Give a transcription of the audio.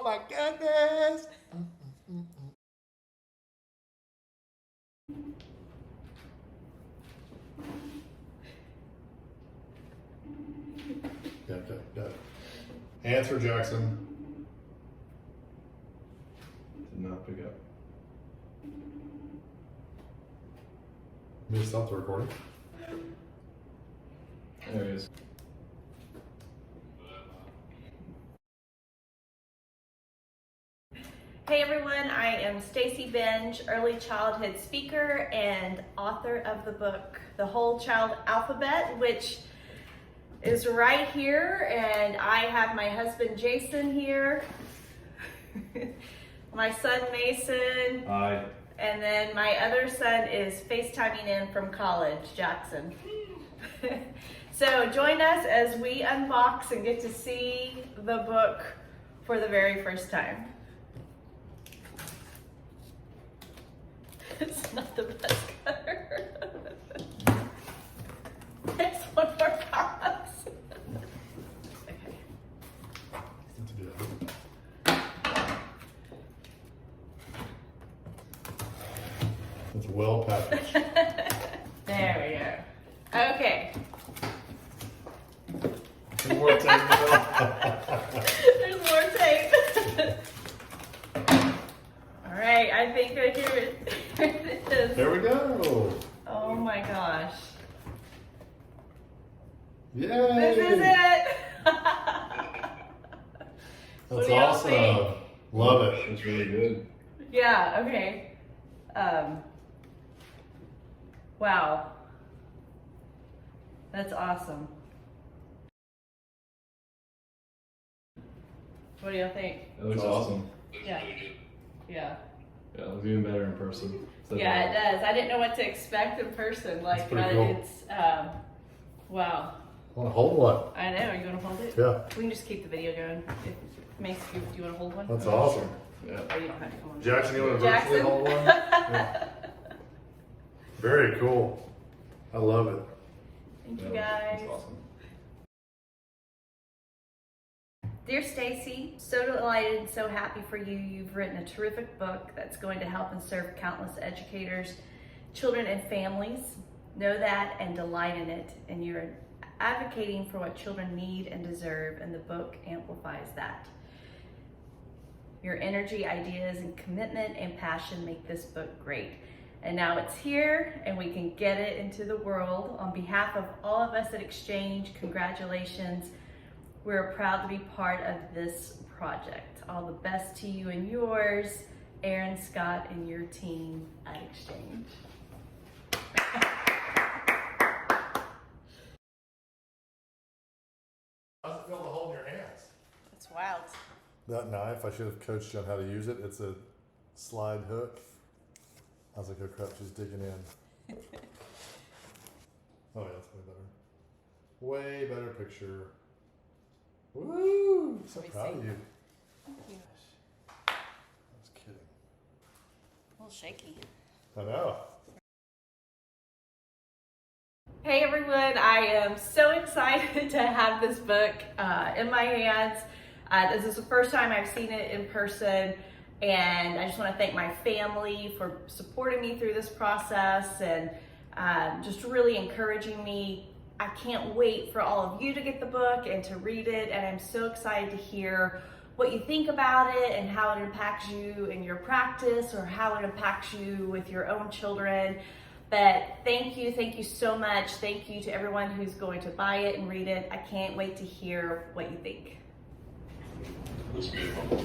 my goodness. Got it. Answer, Jackson. Did not pick up. Let me stop the recording. There he is. Hey everyone, I am Stacy Benge, early childhood speaker and author of the book, The Whole Child Alphabet, which is right here, and I have my husband Jason here, my son Mason, Hi. and then my other son is FaceTiming in from college, Jackson. So join us as we unbox and get to see the book for the very first time. It's not the best color. It's one more box. Okay. It's well packaged. There we go. Okay. There's more tape. There's more tape. All right, I think right here it is. There we go. Oh my gosh. Yay. This is it. What That's do y'all awesome. think? Love it. It's really good. Yeah, okay. Wow. That's awesome. What do y'all think? It looks awesome. Yeah. Yeah. Yeah, it looks even better in person. Yeah, it does. I didn't know what to expect in person. Like, pretty cool. it's, wow. I want to hold one. I know. You want to hold it? Yeah. We can just keep the video going. If makes you, do you want to hold one? That's awesome. Yeah. Or you don't have to come on. Jackson, you want to Jackson? virtually hold one? Yeah. Very cool. I love it. Thank you Yeah, guys. That's awesome. Dear Stacy, so delighted and so happy for you. You've written a terrific book that's going to help and serve countless educators, children, and families. Know that and delight in it. And you're advocating for what children need and deserve, and the book amplifies that. Your energy, ideas, and commitment and passion make this book great. And now it's here, and we can get it into the world. On behalf of all of us at Exchange, congratulations. We're proud to be part of this project. All the best to you and yours, Aaron, Scott, and your team at Exchange. How's it feel to hold in your hands? It's wild. That knife, I should have coached you on how to use it. It's a slide hook. I was like, oh crap, she's digging in. Oh yeah, that's way better. Way better picture. Woo! So Let me proud see. of you. Thank you. I was kidding. A little shaky. I know. Hey everyone, I am so excited to have this book in my hands. This is the first time I've seen it in person, and I just want to thank my family for supporting me through this process and just really encouraging me. I can't wait for all of you to get the book and to read it, and I'm so excited to hear what you think about it and how it impacts you in your practice or how it impacts you with your own children. But thank you so much. Thank you to everyone who's going to buy it and read it. I can't wait to hear what you think. That's beautiful.